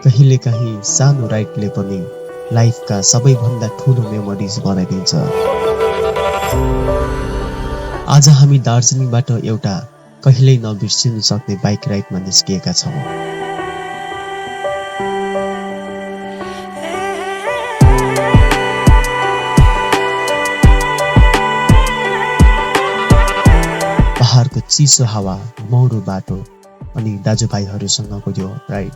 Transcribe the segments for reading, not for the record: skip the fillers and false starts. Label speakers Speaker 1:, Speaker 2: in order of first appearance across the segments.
Speaker 1: कहिलेकाहीँ सानो राइडले पनि लाइफका सबैभन्दा ठुलो मेमोरिज बनाइदिन्छ। आज हामी दार्जिलिङबाट एउटा कहिल्यै नबिर्सिनु सक्ने बाइक राइडमा निस्किएका छौँ। पहाडको चिसो हावा, मौरो बाटो अनि दाजुभाइहरूसँगको यो राइड,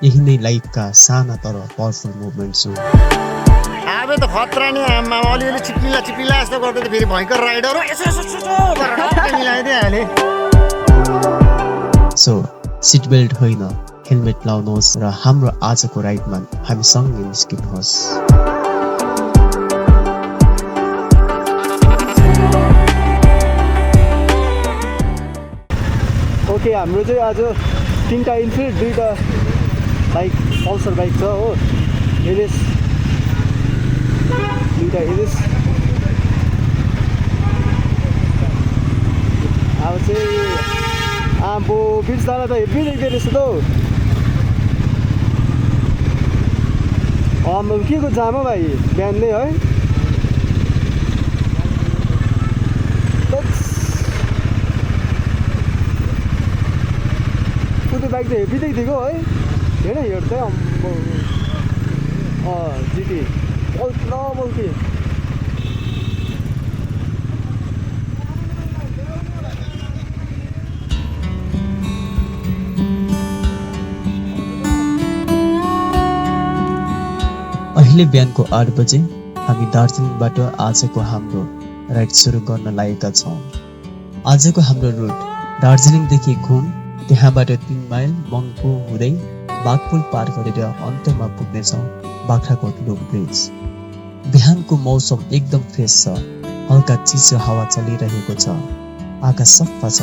Speaker 1: यही नै लाइफका साना तर पावरफुल मुभमेन्ट्स हो।
Speaker 2: अब त खतरा नि आमा, अलिअलि चिप्लिला यस्तो गर्दै त फेरि भयङ्कर राइडर यसो गरेर मिलाइदिए हाले।
Speaker 1: सो सिट बेल्ट होइन, हेलमेट लाउनुहोस् र हाम्रो आजको राइडमा हामीसँगै निस्किनुहोस्।
Speaker 3: ओके, हाम्रो चाहिँ आज 3टा इन्फिल्ड, 2टा बाइक, पल्सर बाइक छ हो, एलिस, 2टा एलिस। अब चाहिँ आम्बो बिर्सदालाई त हेब्बी देख्दै रहेछ त हौ। आम्बो के को जाम हो भाइ, बिहान नै है। कुनै बाइक त हेभी देखिदिएको है, हेर हेर्दै अम्बो। जिटी बल्की
Speaker 1: अहिले बिहानको 8 बजे हामी दार्जिलिङबाट आजको हाम्रो राइड सुरु गर्न लागेका छौँ। आजको हाम्रो रुट दार्जिलिङदेखि घुम, त्यहाँबाट 3 माइल मङ्पू हुँदै बाघपुल पार गरेर अन्त्यमा पुग्नेछौँ बाख्राकोट लुप ब्रिज। बिहानको मौसम एकदम फ्रेस छ, हल्का चिसो हावा चलिरहेको छ, आकाश सफा छ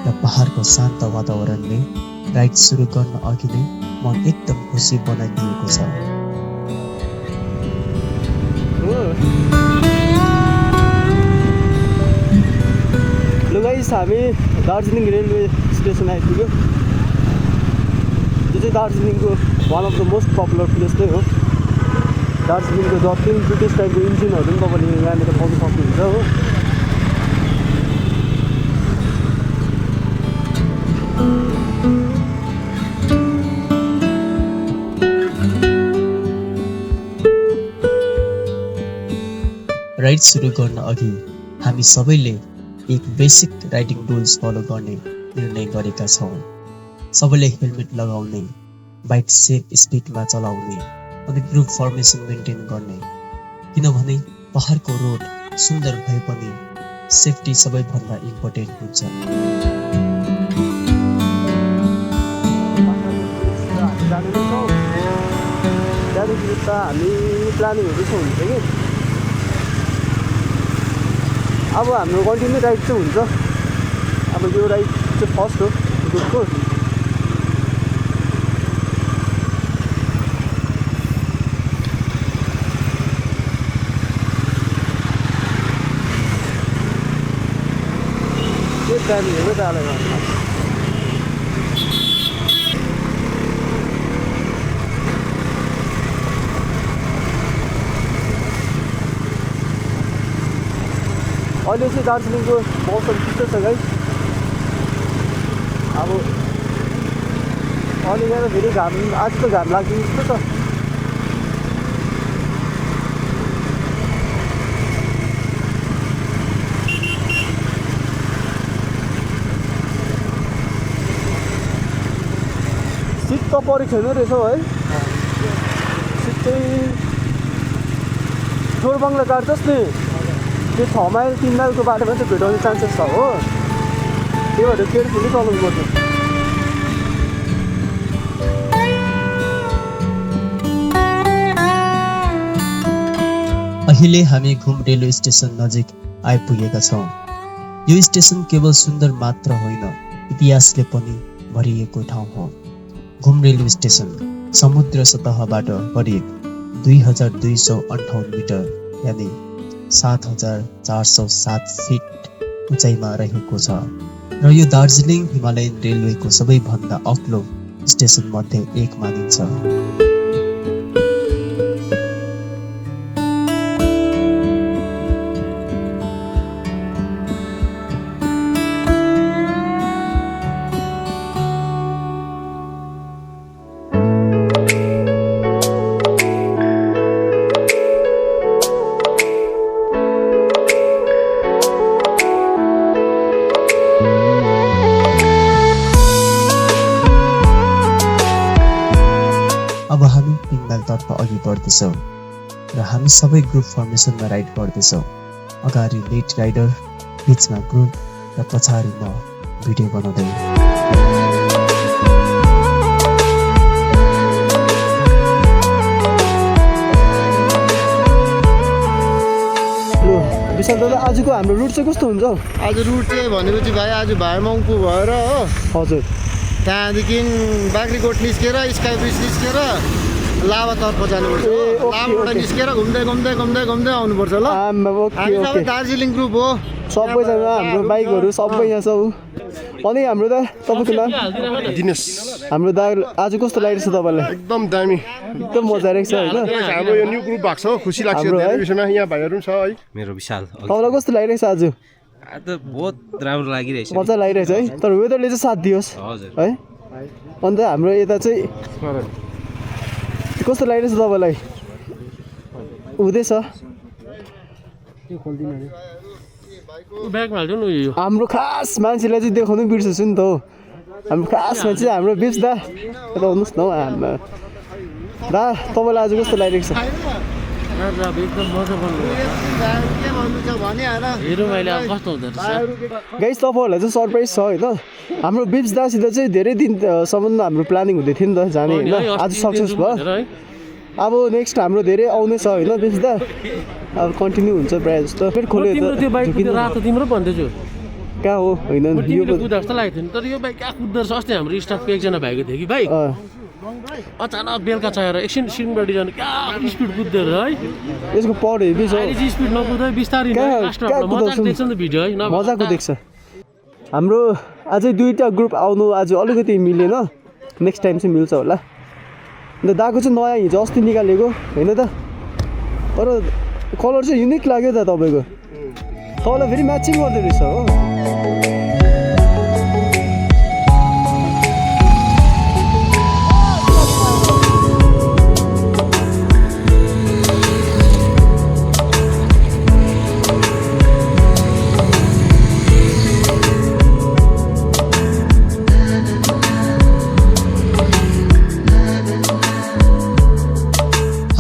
Speaker 1: र पहाडको शान्त वातावरणले राइड सुरु गर्न अघि नै मन एकदम खुसी बनाइदिएको छ।
Speaker 3: ल गाइस, हामी दार्जिलिङ रेलवे स्टेसन आइपुग्यो। यो चाहिँ दार्जिलिङको one of the most popular place नै हो। दार्जिलिङको जति पनि ब्रिटिस टाइपको इन्जिनहरू पनि तपाईँले यहाँनिर पाउनु सक्नुहुन्छ हो।
Speaker 1: राइड सुरु गर्न अघि हामी सबैले एक बेसिक राइडिङ रुल्स फलो गर्ने निर्णय गरेका छौँ। सबैले हेलमेट लगाउने, बाइक सेफ स्पिडमा चलाउने अनि ग्रुप फर्मेसन मेन्टेन गर्ने, किनभने पहाडको रोड सुन्दर भए पनि सेफ्टी सबैभन्दा इम्पोर्टेन्ट हुन्छ।
Speaker 3: त्यहाँदेखि हामी प्लानिङहरू चाहिँ हुन्छ कि अब हाम्रो कन्टिन्यू राइड चाहिँ हुन्छ। अब यो राइड चाहिँ फर्स्ट हो ग्रुपको। त्यो प्लानिङहरू चालेर अहिले चाहिँ दार्जिलिङको मौसम चिसो छ गाइस। अब अहिले यहाँ फेरि घाम, आज त घाम लाग्ने जस्तो छ। सिट त परेको छैन रहेछ है। सिट चाहिँ जोरबङ्गला काट्छस् नि, त्यो 6 माइल 3 माइलको बाटोमा चाहिँ भेटाउने चान्सेस छ हो। त्यही भएर केयरफुली चलाउनु पर्छ।
Speaker 1: अहिले हामी घुम रेलवे स्टेसन नजिक आइपुगेका छौँ। यो स्टेसन केवल सुन्दर मात्र होइन, इतिहासले पनि भरिएको ठाउँ हो। घुम रेलवे स्टेसन समुद्र सतहबाट करिब 2258 मिटर यानि 7407 फिट उचाइमा रहेको छ। र यो दार्जिलिङ हिमालयन रेलवेको सबैभन्दा अग्लो स्टेसन मध्ये एक मानिन्छ। अब हामी पिङमालतर्फ अघि बढ्दैछौँ र हामी सबै ग्रुप फर्मेसनमा राइड गर्दैछौँ। अगाडि लेट राइडर, बिचमा ग्रुप र पछाडि म भिडियो बनाउँदै।
Speaker 3: विशाल दादा आजको हाम्रो रुट चाहिँ कस्तो हुन्छ?
Speaker 2: आज रुट चाहिँ भनेपछि भाइ आज भाइमङपु भएर हो
Speaker 3: हजुर
Speaker 2: त्यहाँदेखि बाग्रीकोट निस्केर स्काई ब्रिज निस्केर लाभातर्फ जानुपर्छ। लाभाबाट निस्केर घुम्दै घुम्दै घुम्दै घुम्दै आउनुपर्छ ल। हामी सबै दार्जिलिङ ग्रुप हो,
Speaker 3: सबैजना हाम्रो बाइकहरू सबै यहाँ छ। अनि हाम्रो दा तपाईँको नाम?
Speaker 4: दिनेश।
Speaker 3: हाम्रो दा आज कस्तो लागिरहेछ तपाईँलाई?
Speaker 4: एकदम दामी,
Speaker 3: एकदम मजा आइरहेको छ होइन?
Speaker 4: हाम्रो यो न्यू ग्रुप भएको छ, खुसी लाग्छ धेरै विषयमा। यहाँ भाइहरू पनि छ है।
Speaker 5: मेरो विशाल।
Speaker 3: तपाईँलाई कस्तो लागिरहेछ आज?
Speaker 5: आज त बहुत राम्रो लागिरहेछ।
Speaker 3: मजा लागिरहेछ है, तर वेदरले चाहिँ साथ दियोस्
Speaker 5: हजुर
Speaker 3: है। अन्त हाम्रो यता चाहिँ कस्तो लागिरहेछ तपाईँलाई? हुँदैछ हाम्रो खास मान्छेलाई चाहिँ देखाउनु बिर्सेछु नि त हो। हाम्रो खास मान्छे हाम्रो बिच दा, यता आउनुहोस् न हौ। हाम्रो दा तपाईँलाई आज कस्तो लागिरहेको छ? गाइस तपाईँहरूलाई चाहिँ सरप्राइज छ होइन। हाम्रो बिप्स दासित चाहिँ धेरै दिनसम्म हाम्रो प्लानिङ हुँदै थियो नि त जाने होइन, आज सक्सेस भयो। अब नेक्स्ट हाम्रो धेरै आउने छ होइन बिप्स दा, अब कन्टिन्यू हुन्छ प्रायः जस्तो। फेरि खोल्यो
Speaker 6: तिम्रो भन्दैछु
Speaker 3: कहाँ हो होइन यो
Speaker 6: कुदा जस्तो लागेको थियो तर यो बाइक कहाँ कुद्दो रहेछ। अस्ति हाम्रो स्टाफको एकजना भएको थियो कि बाइक अचानक बेलुका चाहिएर एकछिन सिङबाट जानु क्या स्पिड कुद्दै है।
Speaker 3: यसको पढ हेभी छ,
Speaker 6: स्पिड नकुदाइ बिस्तारै मजाको देख्छ नि त भिडियो है,
Speaker 3: मजाको देख्छ। हाम्रो अझै दुईवटा ग्रुप आउनु आज अलिकति मिलेन, नेक्स्ट टाइम चाहिँ मिल्छ होला। अन्त दाको चाहिँ नयाँ हिजो अस्ति निकालेको होइन त, तर कलर चाहिँ युनिक लाग्यो त तपाईँको। तपाईँलाई फेरि म्याचिङ गर्दो रहेछ हो।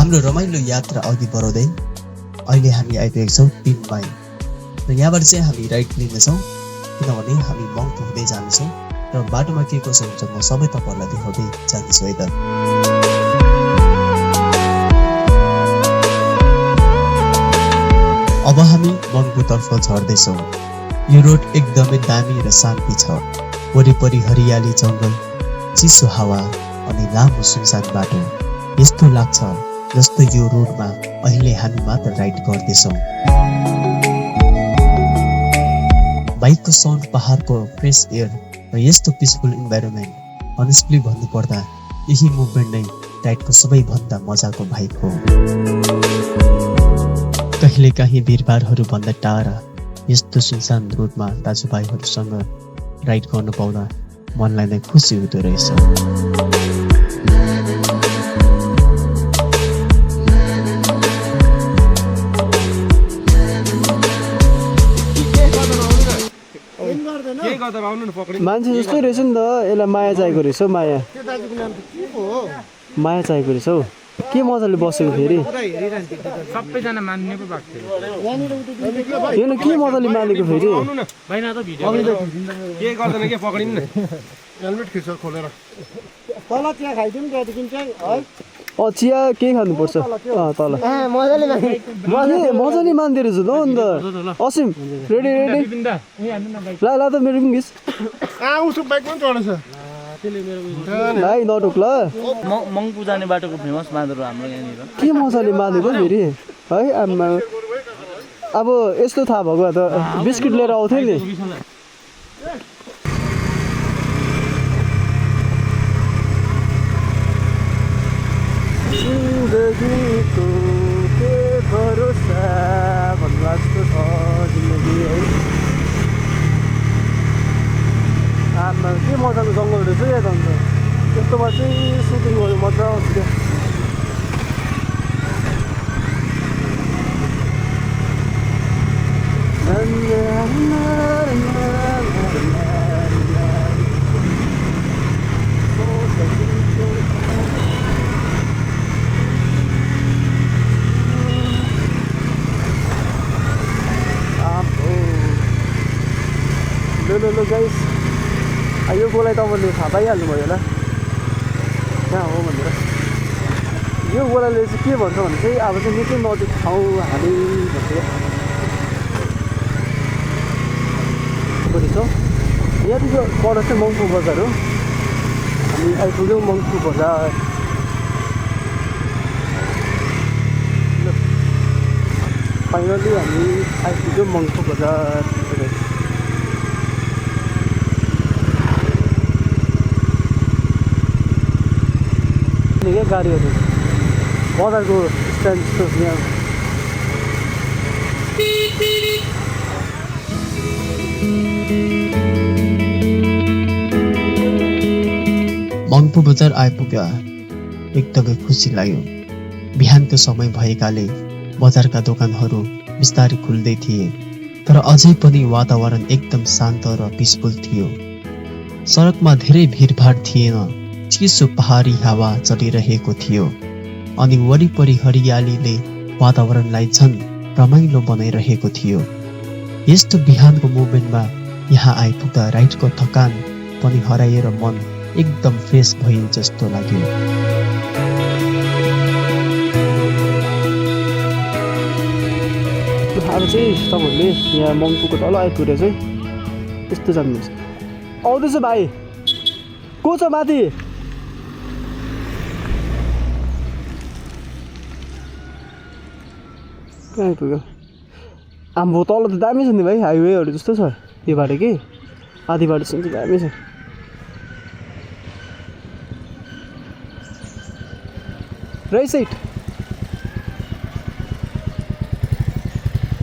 Speaker 1: हाम्रो रमाइलो यात्रा अघि बढाउँदै अहिले हामी आइपुगेका छौँ पिङमाई र यहाँबाट चाहिँ हामी राइड लिनेछौँ, किनभने हामी मङ्पु हुँदै जानेछौँ र बाटोमा के कसो हुन्छ म सबै तपाईँहरूलाई देखाउँदै जानेछु है त। अब हामी मङ्पुतर्फ झर्दैछौँ। यो रोड एकदमै दामी र शान्ति छ, वरिपरि हरियाली जङ्गल, चिसो हावा अनि लामो सुनसान बाटो। यस्तो लाग्छ जस्तो यो रोडमा अहिले हामी मात्र राइड गर्दैछौँ। बाइकको साउन्ड, पहाडको फ्रेस एयर र यस्तो पिसफुल इन्भाइरोमेन्ट, अनेस्टली भन्नुपर्दा यही मुभमेन्ट नै राइडको सबैभन्दा मजाको भाइब हो। कहिलेकाहीँ भिडभाडहरूभन्दा टाढा यस्तो सुनसान रोडमा दाजुभाइहरूसँग राइड गर्नु पाउँदा मनलाई नै खुसी हुँदो रहेछ।
Speaker 3: मान्छे जस्तै रहेछ नि त, यसलाई माया चाहिएको रहेछ हौ। माया माया चाहिएको रहेछ हौ। के मजाले बसेको फेरि
Speaker 6: सबैजना मान्ने पो भएको थियो।
Speaker 3: हेर्नु के मजाले मानेको फेरि।
Speaker 4: के गर्दैन के पक्रिनु न। हेलमेट खिच्छ खोलेर
Speaker 2: तल चिया खाइदिउँ त्यहाँदेखि चाहिँ है।
Speaker 3: चिया केही खानुपर्छ तल। मजाले मान्दे रहेछ त अन्त। असिम रेडी रेडी ला ला त मेरो पनि घिस।
Speaker 4: उसको बाइक पनि चढेछ
Speaker 3: भाइ नटोक ल।
Speaker 7: मङ्पु जाने बाटोको फेमस मादर हो हाम्रो यहाँनिर।
Speaker 3: के मजाले मानेको फेरि है। आमा अब यस्तो थाहा भएको भए त बिस्कुट लिएर आउँथ्यो नि। मजाको जङ्गल रहेछ या त अन्त यस्तोमा चाहिँ सुटिङ गर्नु मजा आउँछ क्या ल गाइस यो गोलाई तपाईँले थाहा पाइहाल्नुभयो होला कहाँ हो भनेर यो गोलाले चाहिँ के भन्छ भने चाहिँ अब चाहिँ निकै नजिक ठाउँ हामी भन्छ छ यहाँदेखि पर चाहिँ मङ्पू बजार हो हामी आइपुग्यौँ मङ्पू बजार फाइनली हामी आइपुग्यौँ मङ्पू बजार क्या गाडीहरू बजारको स्ट्यान्ड जस्तो यहाँ
Speaker 1: मङ्पू बजार आइपुग्दा एकदमै खुसी लाग्यो। बिहानको समय भएकाले बजारका दोकानहरू बिस्तारै खुल्दै थिए, तर अझै पनि वातावरण एकदम शान्त र पिसफुल थियो। सडकमा धेरै भिडभाड थिएन, चिसो पहाडी हावा चलिरहेको थियो अनि वरिपरि हरियालीले वातावरणलाई झन् रमाइलो बनाइरहेको थियो। यस्तो बिहानको मोमेन्टमा यहाँ आइपुग्दा राइडको थकान पनि हराएर मन एकदम फ्रेस भयो जस्तो लाग्यो।
Speaker 3: अब चाहिँ तपाईँहरूले यहाँ मङ्पूको तल आइपुगेर चाहिँ यस्तो जानुहुन्छ। आउँदैछ भाइ, को छ माथि? कहाँ आइपुग्यो? हाम्रो तल त दामी छ नि भाइ, हाइवेहरू जस्तो छ यो बाटो कि आधी बाटोसम्म चाहिँ दामी छ। राइट साइड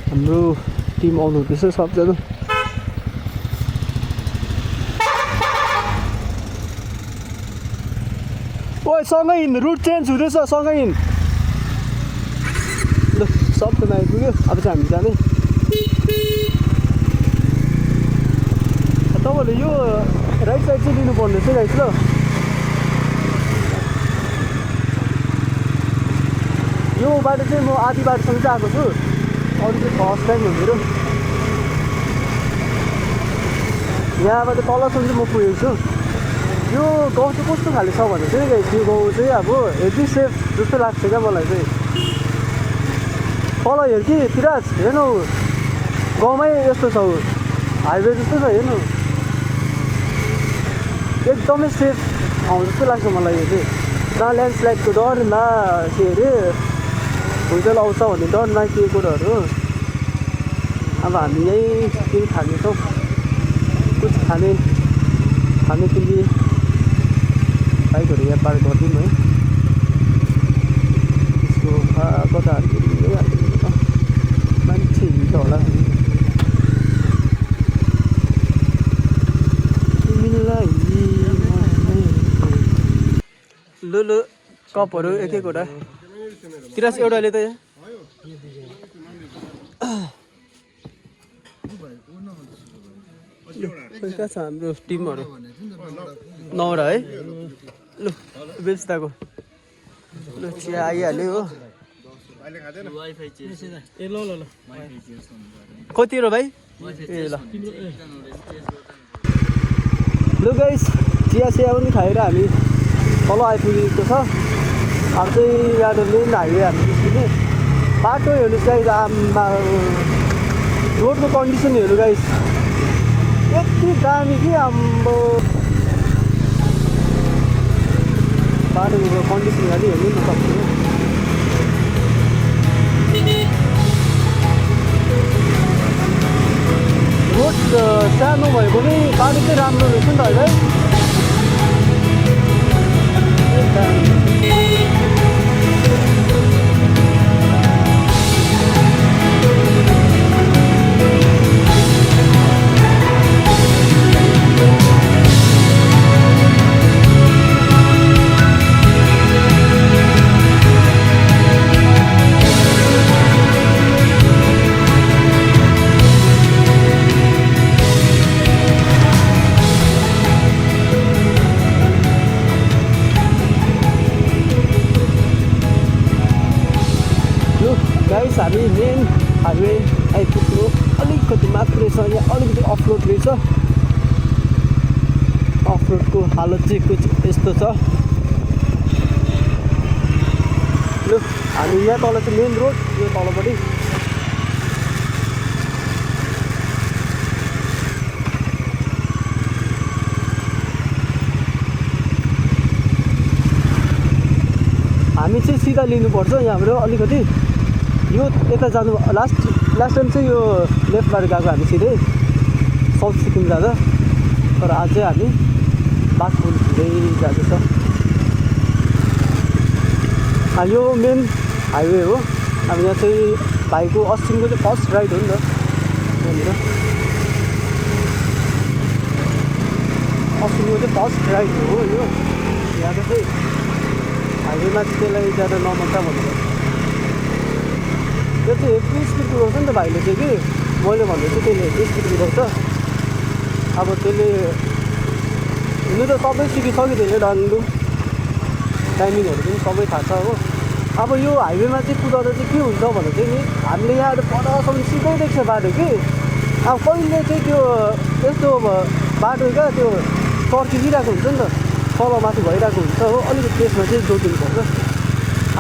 Speaker 3: हाम्रो टिम आउनु हुँदैछ सबजना। ओइ सँगै हिँड, रुट चेन्ज हुँदैछ, सँगै हिँड। ल सबजना आइपुग्यो, अब चाहिँ हामी जाने। तपाईँहरूले यो राइट साइड चाहिँ लिनुपर्ने चाहिँ गाइस ल। यो बाटो चाहिँ म आधी बाटोसम्म चाहिँ आएको छु, अरू चाहिँ फर्स्ट टाइम हो मेरो। यहाँबाट तलसम्म चाहिँ म पुगेको छु। यो गाउँ चाहिँ कस्तो खाले छ भने चाहिँ गाइस, यो गाउँ चाहिँ अब हेभी सेफ जस्तो लाग्छ क्या मलाई चाहिँ। तल हेर कि फिराज, हेर्नु गाउँमै यस्तो छ, हाइवे जस्तो छ हेर्नु, एकदमै सेफ ठाउँ जस्तो लाग्छ मलाई यो चाहिँ। न ल्यान्डस्लाइडको डर, न के अरे भुइँचालो आउँछ भन्ने डर, न के कुरोहरू। अब हामी यहीँ केही खानेछौँ, कुछ खाने के लिए बाइकहरू यहाँ पार्क गरिदिउँ है। त्यसको कता हालिदिनु मान्छे हिँड्छ होला। लु कपहरू एक एकवटा तिरास एउटाले त कहाँ छ हाम्रो टिमहरू? नौरा है। लु बेच्दाको लु चिया आइहाल्यो हो। कति हो भाइ? ए ल लु गाइस, चिया पनि खाएर हामी तल आइपुगेको छ। अब चाहिँ यहाँ मेन हाइवे हामी निस्किने बाटो हेर्नुहोस् गाइस। आमा रोडको कन्डिसन हेर्नु गाइस, यति दामी कि हाम्रो बाटोको कन्डिसन खालि हेर्नु न सक्नु। रोड सानो भए पनि बाटो चाहिँ राम्रो रहेछ नि त है। हामी मेन हाइवे आइपुग्नु अलिकति मात्रै छ। यहाँ अलिकति अफरोड रहेछ। अफरोडको हालत चाहिँ कुछ यस्तो छ। लु हामी यहाँ तल चाहिँ मेन रोड, यो तलपट्टि हामी चाहिँ सिधा लिनुपर्छ यहाँबाट अलिकति। यो यता जानु लास्ट टाइम चाहिँ यो लेफ्टबाट गएको हामी सिधै साउथ सिक्किम जाँदा, तर आज चाहिँ हामी बाघपुल हुँदै जाँदैछ। यो मेन हाइवे हो। अब यहाँ चाहिँ भाइको अस्तिको चाहिँ फर्स्ट राइड हो नि त यहाँनिर। अस्तिको चाहिँ फर्स्ट राइड हो यो। यहाँ चाहिँ हाइवेमा चाहिँ त्यसलाई ज्यादा नमजा भन्नु। त्यो चाहिँ हेभी स्पिड कुदाउँछ नि त भाइले चाहिँ कि मैले भन्दै चाहिँ त्यसले हेभी स्पिड कुदाउँछ। अब त्यसले हुनु त सबै सिकिसक्यो त्यसले डान्डु टाइमिङहरू पनि सबै थाहा छ हो। अब यो हाइवेमा चाहिँ कुदाउँदा चाहिँ के हुन्छ भने चाहिँ नि हामीले यहाँबाट परसम्म सिधै देख्छ बाटो कि। अब कहिले चाहिँ त्यो यस्तो बाटो क्या त्यो चर्किदिरहेको हुन्छ नि त, तलमाथि भइरहेको हुन्छ हो। अलिकति त्यसमा चाहिँ जोडिनुपर्छ।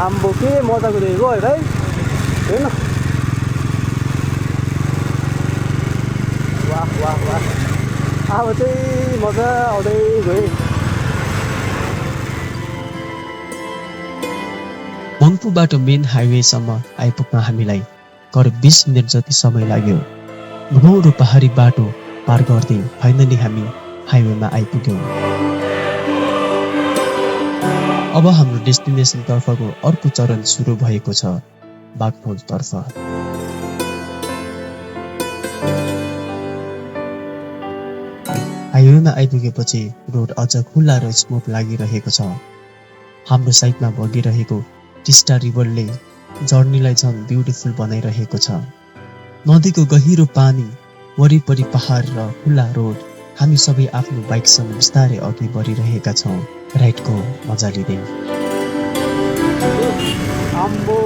Speaker 3: आम्बो के मजाको देखेको है भाइ होइन। वाह वाह वाह, अब चाहिँ मजा आउँदै गयो।
Speaker 1: मङ्पुबाट मेन हाइवेसम्म आइपुग्न हामीलाई करिब 20 मिनट जति समय लाग्यो। घुमाउ र पहाडी बाटो पार गर्दै फाइनली हामी हाइवेमा आइपुग्यौँ। अब हाम्रो डेस्टिनेसन तर्फको अर्को चरण सुरु भएको छ, बाघपुल तर्फ। हाइवेमा आइपुगेपछि रोड अझ खुल्ला र स्मुथ लागिरहेको छ। हाम्रो साइडमा बगिरहेको टिस्टा रिभरले जर्नीलाई झन् ब्युटिफुल बनाइरहेको छ। नदीको गहिरो पानी, वरिपरि पहाड र खुल्ला रोड, हामी सबै आफ्नो बाइकसँग बिस्तारै अघि बढिरहेका छौँ राइडको मजा लिँदै।
Speaker 3: आम्बो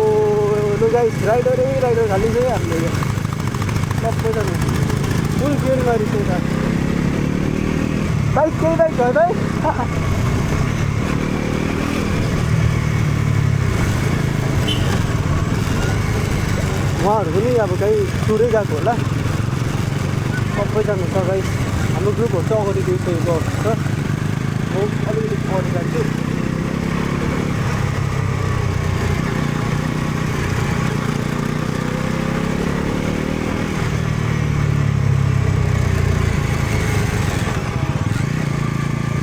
Speaker 3: लु गाइस, राइडर खालि चाहिँ हामीले यो सबैजना फुल गेयर गरिसकेको छ। बाइक केही बाइक भयो भाइ। उहाँहरू पनि अब कहीँ टुरै गएको होला। सबैजना छ गाइस। हाम्रो ग्रुपहरू चाहिँ अगाडि गइसकेको छ। म अलिकति पछि जान्छु।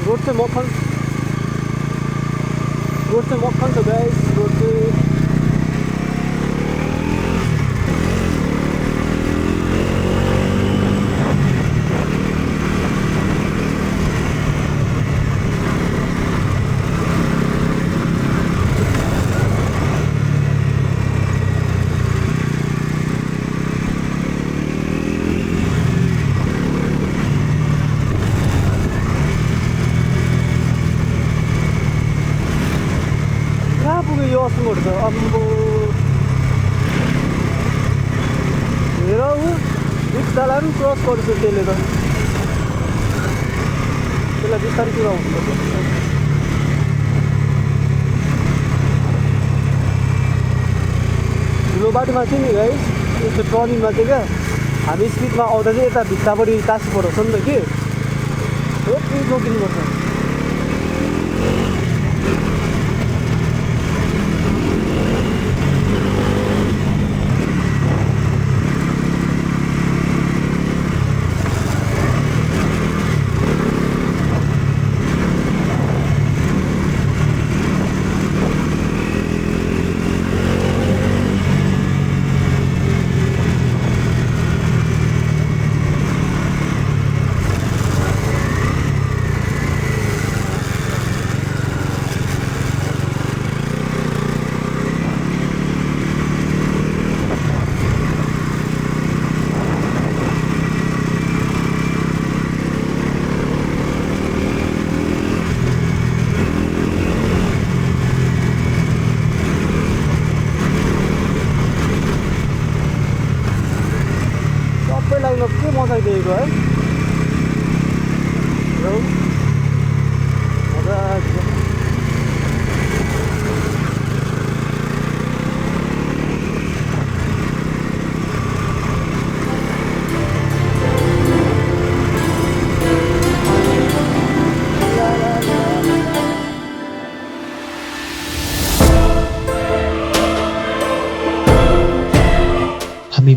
Speaker 3: रोड चाहिँ मक्खन छ गाइस। रोड चाहिँ यो असुङहरू छ। अम्बो हेर ऊ रिक्सालाई पनि क्रस गर्छ त्यसले त। त्यसलाई बिस्तारै कुदाउनुपर्छ। ठुलो बाटोमा चाहिँ नि गाइस यस्तो टर्निङमा चाहिँ क्या हामी स्पिडमा आउँदा चाहिँ यता भित्तापट्टि टाँसी पठाउँछ नि त कि यति जोगिनुपर्छ।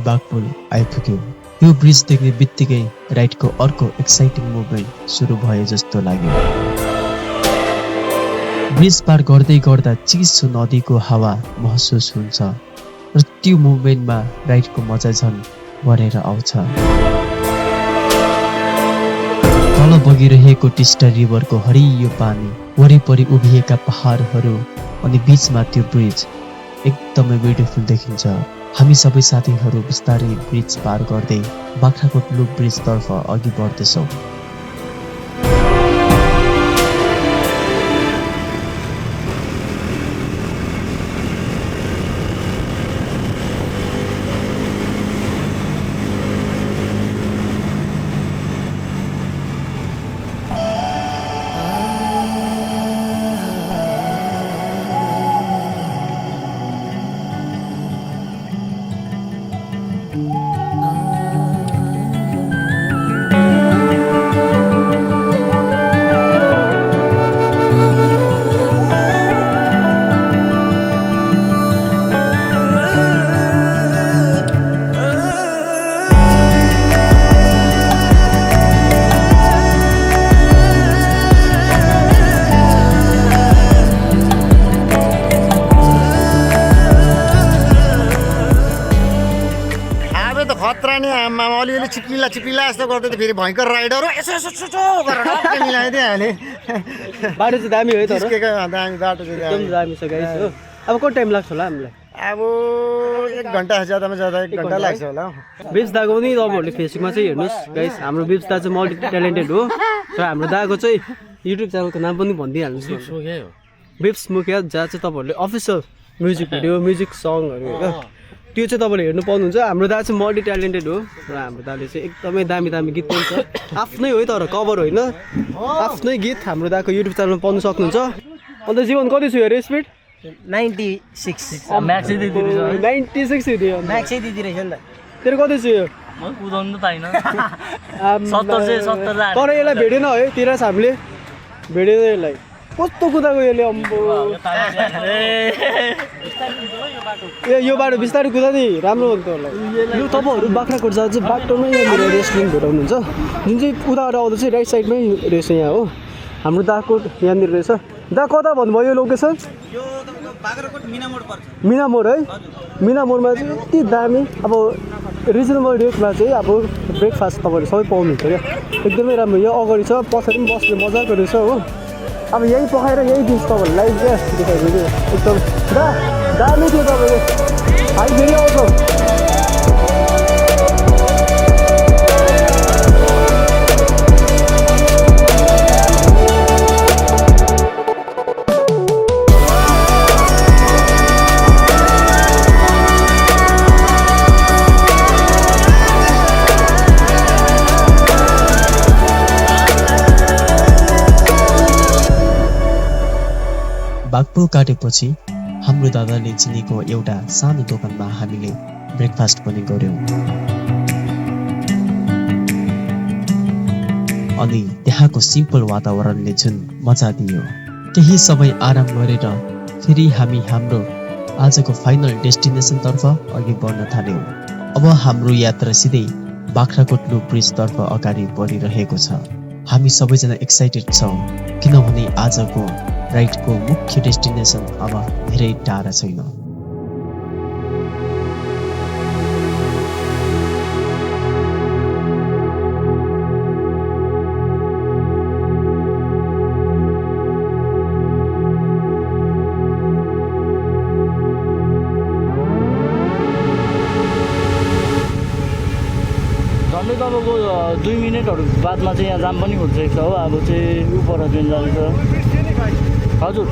Speaker 1: बाघपुल आइपुग्यौँ। यो ब्रिज देख्ने बित्तिकै राइडको अर्को एक्साइटिङ मुभमेन्ट सुरु भयो जस्तो लाग्यो। ब्रिज पार गर्दै गर्दा चिसो नदीको हावा महसुस हुन्छ र त्यो मुभमेन्टमा राइडको मजा झन् बढेर आउँछ। तल बगिरहेको टिस्टा रिभरको हरियो पानी, वरिपरि उभिएका पहाडहरू अनि बीचमा त्यो ब्रिज एकदमै ब्युटिफुल देखिन्छ। हामी सबै साथीहरू बिस्तारै ब्रिज पार गर्दै बाख्राकोट लुप ब्रिजतर्फ अघि बढ्दैछौँ।
Speaker 2: खतरा नि आमा अलिअलि चिप्लिला जस्तो गर्दै त फेरि भयङ्कर राइडर यसो यसो छुचो गरेर टक्कै मिलाइदियो हाले।
Speaker 3: बाटो चाहिँ दामी है तर
Speaker 2: दामी बाटो चाहिँ
Speaker 3: एकदम दामी छ गाइस हो। अब कति टाइम लाग्छ होला हामीलाई?
Speaker 2: अब 1 घन्टा ज्यादामा ज्यादा 1 घन्टा लाग्छ होला।
Speaker 3: बिप्स दाको पनि तपाईँहरूले फेसबुकमा चाहिँ हेर्नुहोस् गाइस। हाम्रो बिप्स दा चाहिँ मल्टी ट्यालेन्टेड हो र हाम्रो दाको चाहिँ युट्युब च्यानलको नाम पनि भनिदिइहाल्नुहोस् न। बिप्स मुखिया जहाँ चाहिँ तपाईँहरूले अफिसियल म्युजिक भिडियो म्युजिक सङहरू होइन त्यो चाहिँ तपाईँले हेर्नु पाउनुहुन्छ। हाम्रो दा चाहिँ मल्टी ट्यालेन्टेड हो र हाम्रो दाले चाहिँ एकदमै दामी दामी गीत पनि छ। आफ्नै हो तर कभर होइन, आफ्नै गीत हाम्रो दाको युट्युब च्यानलमा पाउनु सक्नुहुन्छ। अन्त जीवन कति छु हेर स्पिड?
Speaker 7: 96 म्याक्सै दिदिरहेछ
Speaker 3: 96 हुँदै
Speaker 7: म्याक्सै दिदिरहेछ नि त।
Speaker 3: तेरो कति छु यो?
Speaker 7: म कुदाउनु त पाइन 70
Speaker 3: तर यसलाई भेटेन है तिरास हामीले भेटेन यसलाई। कस्तो कुदाएको यसले अम्बो। ए यो बाटो बिस्तारै कुदा नि राम्रो हो तपाईँलाई। यो तपाईँहरू बाख्राकोट जाँदा चाहिँ बाटोमै यहाँनिर रेस्टुरेन्ट भेटाउनुहुन्छ जुन चाहिँ उताबाट आउँदा चाहिँ राइट साइडमै रहेछ यहाँ हो। हाम्रो दाकोट यहाँनिर रहेछ। दा कता भन्नुभयो यो लोकेसन? मिना मोड है। मिना मोडमा चाहिँ यति दामी अब रिजनेबल रेटमा चाहिँ अब ब्रेकफास्ट तपाईँहरू सबै पाउनुहुन्छ क्या। एकदमै राम्रो। यो अगाडि छ, पछाडि पनि बस्ने मजाको रहेछ हो। अब यही पकाएर यही दिन्छ तपाईँहरू लाइभ क्या देखाइदिनु एकदम दामी थियो तपाईँको। हामी फेरि आउँछौँ।
Speaker 1: बाघपुल काटेपछि हाम्रो दादाले चिनेको एउटा सानो दोकानमा हामीले ब्रेकफास्ट पनि गर्यौँ। अनि त्यहाँको सिम्पल वातावरणले जुन मजा दियो। केही समय आराम गरेर फेरि हामी हाम्रो आजको फाइनल डेस्टिनेसनतर्फ अघि बढ्न थाल्यौँ। अब हाम्रो यात्रा सिधै बाख्राकोट लुप ब्रिजतर्फ अगाडि बढिरहेको छ। हामी सबैजना एक्साइटेड छौँ किनभने आजको राइडको मुख्य डेस्टिनेसन अब धेरै टाढा छैन।
Speaker 7: झन्डै तपाईँको 2 मिनटहरू बादमा चाहिँ यहाँ जाम पनि हुँदैछ हो। अब चाहिँ उपर ट्रेन जाँदैछ। हजुर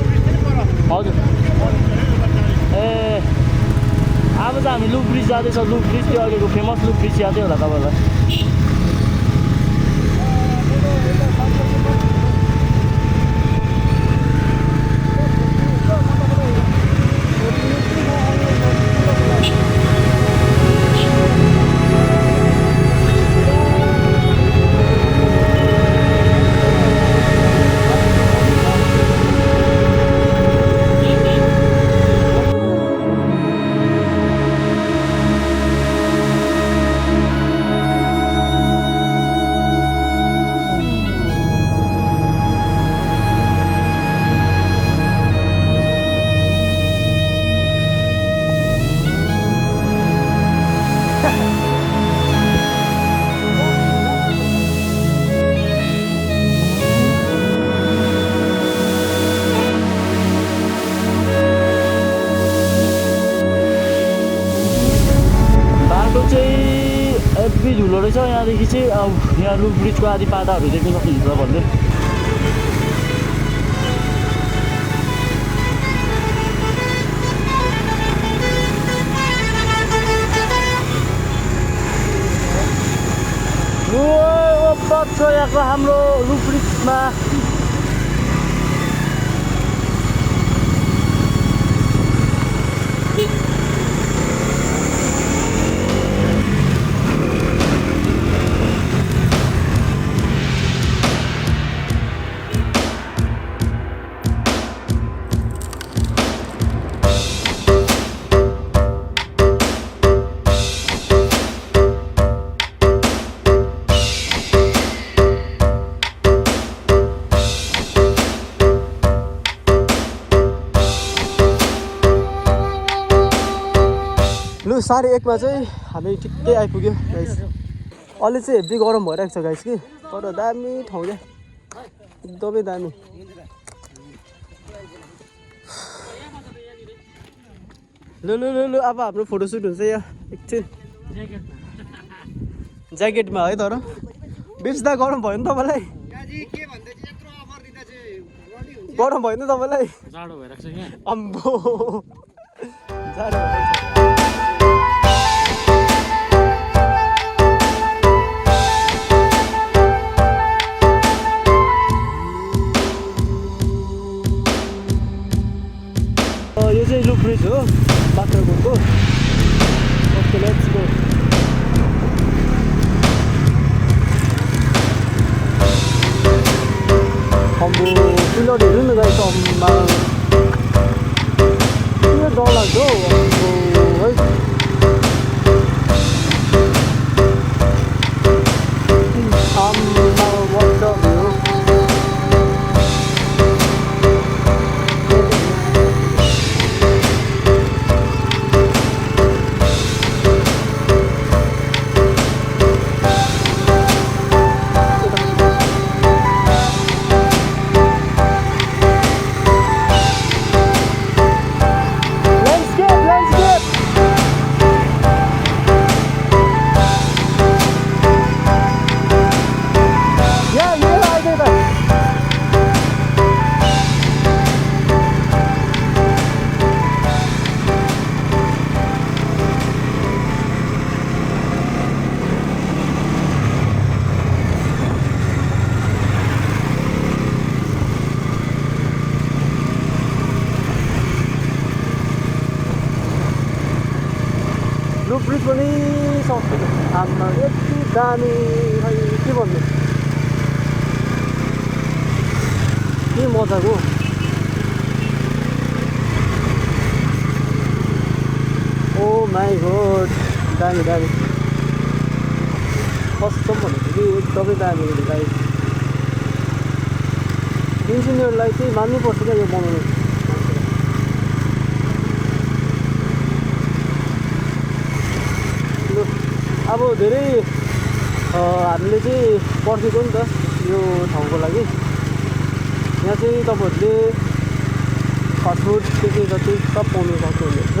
Speaker 7: हजुर ए अब चाहिँ हामी लुप ब्रिज जाँदैछ। लुप ब्रिज त्यो अहिलेको फेमस लुप ब्रिज यादै होला तपाईँलाई। रहेछ यहाँदेखि चाहिँ यहाँ लुप ब्रिजको आदि पाताहरू देख्न सक्नुहुन्छ भन्दै छ यहाँको हाम्रो लुप ब्रिजमा
Speaker 3: लु 1:30 चाहिँ हामी ठिक्कै आइपुग्यो गाइस अहिले चाहिँ हेभी गरम भइरहेको छ गाइस कि तर दामी ठाउँ क्या एकदमै दामी लु लु लु लु अब हाम्रो फोटोसुट हुन्छ यहाँ एकछिन ज्याकेटमा है तर बेच्दा गरम भयो नि तपाईँलाई गरम भयो नि तपाईँलाई
Speaker 6: जाडो भइरहेको छ यहाँ
Speaker 3: अम्बो जाडो भइरहेको छ यो चाहिँ लुप ब्रिज हो बाख्राकोटको ओके लेट्स गो अम्बो पिलर हेर्नु न गाइस अम्मा के डर लाग्दो अम्बो है अम्मा what the view loop bridge पनि सक्छ आमा यति दामी खै के भन्नु के मजाको ओ माई गॉड दामी दामी कस्तो भनेको कि एकदमै दामी हो गाइस इन्जिनियरलाई चाहिँ मान्नुपर्छ क्या यो बनाउनु अब धेरै हामीले चाहिँ पर्खेको नि त यो ठाउँको लागि यहाँ चाहिँ तपाईँहरूले फास्टफुड के जति सब पाउनु सक्नुहुनेछ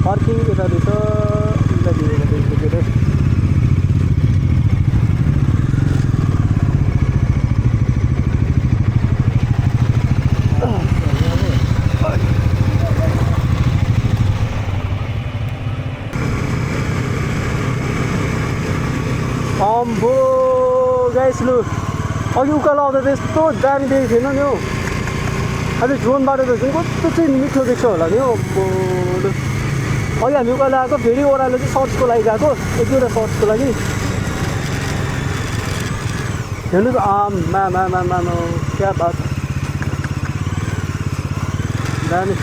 Speaker 3: पार्किङ यता रहेछ उतातिर अम्बो गाइस लु अघि उकालो आउँदा त यस्तो दामी देखेको थिएन नि हौ अझै ड्रोनबाट त चाहिँ कस्तो चाहिँ मिठो देख्छ होला नि हौ अम्बो लु अघि हामी उकालो आएको फेरि ओह्रालो चाहिँ सर्चको लागि गएको एक दुईवटा सर्चको लागि हेर्नुहोस् आमा क्या बात दामी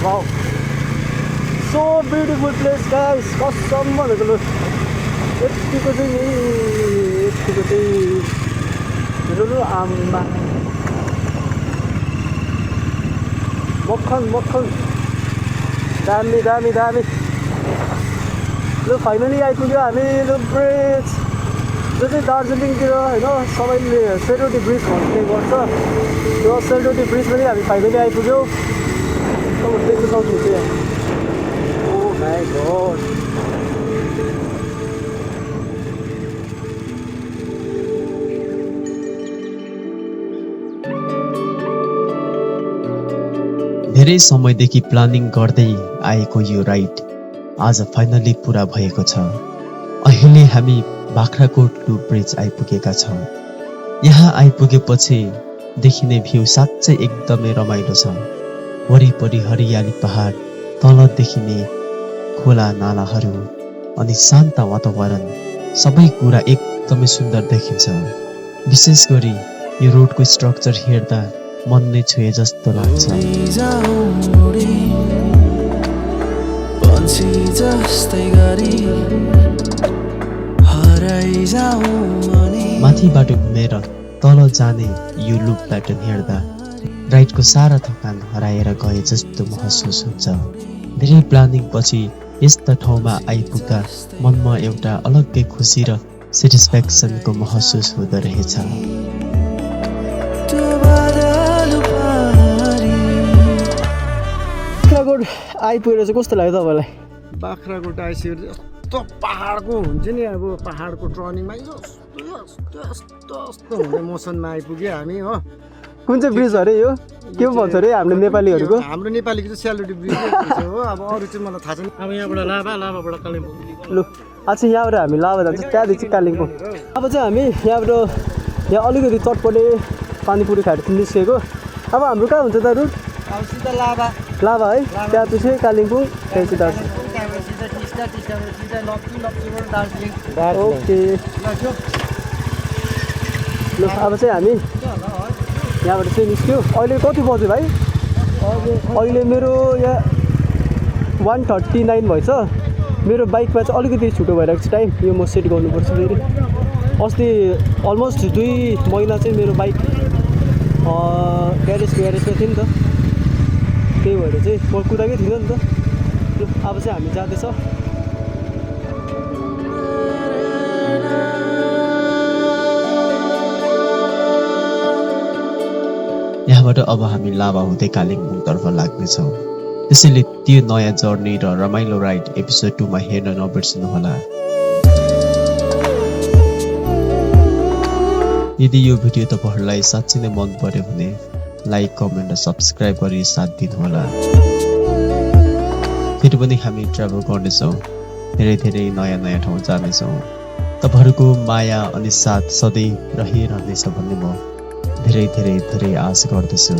Speaker 3: wow so beautiful place guys कसम भनेको लु यतिको चाहिँ नि यतिको चाहिँ हेर्नु लु आम्मा मक्खन दामी दामी दामी लु फाइनली आइपुग्यो हामी लु ब्रिज जो चाहिँ दार्जिलिङतिर होइन सबैले सेलरोटी ब्रिज भन्ने गर्छ त्यो सेलरोटी ब्रिज पनि हामी फाइनली आइपुग्यो देख्न सक्नुहुन्छ यहाँ ओ माई गॉड
Speaker 1: धेरै समयदेखि प्लानिङ गर्दै आएको यो राइड आज फाइनली पुरा भएको छ। अहिले हामी बाख्राकोट लुप ब्रिज आइपुगेका छौँ। यहाँ आइपुगेपछि देखिने भ्यू साँच्चै एकदमै रमाइलो छ। वरिपरि हरियाली पहाड, तल देखिने खोला नालाहरू अनि शान्त वातावरण, सबै कुरा एकदमै सुन्दर देखिन्छ। विशेष गरी यो रोडको स्ट्रक्चर हेर्दा मन नै छुए जस्तो लाग्छ। माथिबाट घुमेर तल जाने यो लुप प्याटर्न हेर्दा राइडको सारा थकान हराएर गए जस्तो महसुस हुन्छ। धेरै प्लानिङ पछि यस्ता ठाउँमा आइपुग्दा मनमा एउटा अलग्गै खुसी र सेटिस्फ्याक्सनको महसुस हुँदो रहेछ।
Speaker 3: बाख्राकोट आइपुगेर चाहिँ कस्तो लाग्यो तपाईँलाई?
Speaker 2: बाख्राकोट आइसकेर यस्तो पहाडको हुन्छ नि, अब पहाडको टर्निङमा यस्तो हुने मोसनमा आइपुग्यो हामी हो।
Speaker 3: कुन चाहिँ ब्रिज अरे यो? के पो भन्छ अरे हाम्रो नेपालीहरूको?
Speaker 2: हाम्रो नेपालीको चाहिँ सेलरोटी ब्रिज हो। अब अरू चाहिँ मलाई थाहा छैन।
Speaker 6: अब यहाँबाट लाभाबाट कालिम्पोङ।
Speaker 3: लु अच्छा यहाँबाट हामी लाभा जान्छ, त्यहाँदेखि चाहिँ कालिम्पोङ। अब चाहिँ हामी यहाँबाट यहाँ अलिकति चटपटे पानीपुरी खाएर निस्केको। अब हाम्रो कहाँ हुन्छ त रुट?
Speaker 2: अब सिधा लाभा
Speaker 3: है, त्यहाँपछि कालिम्पोङ, त्यहाँपछि दार्जिलिङ। ओके लु अब चाहिँ हामी यहाँबाट चाहिँ निस्क्यो। अहिले कति बज्यो भाइ? अहिले मेरो यहाँ 1:39 भएछ। मेरो बाइकमा चाहिँ अलिकति छिटो भइरहेको छ टाइम, यो म सेट गर्नुपर्छ फेरि। अस्ति अलमोस्ट 2 महिना चाहिँ मेरो बाइक ग्यारेजमा थियो नि त, त्यही भएर चाहिँ म कुदाएकै थिइनँ नि त। लु अब चाहिँ हामी जाँदैछ।
Speaker 1: यहाँबाट अब हामी लाभा हुँदै कालिम्पोङतर्फ लाग्नेछौँ। त्यसैले त्यो नयाँ जर्नी र रमाइलो राइड एपिसोड 2 मा हेर्न नबिर्सनुहोला। यदि यो भिडियो तपाईहरुलाई साँच्चै नै मन पर्यो भने लाइक, कमेन्ट र सब्स्क्राइब गरी साथ दिनुहोला। फेरि पनि हामी ट्राभल गर्नेछौँ, धेरै नयाँ ठाउँ जानेछौँ। तपाईहरुको माया अनि साथ सधैँ रहिरहनेछ भन्ने म धेरै आश गर्दछु।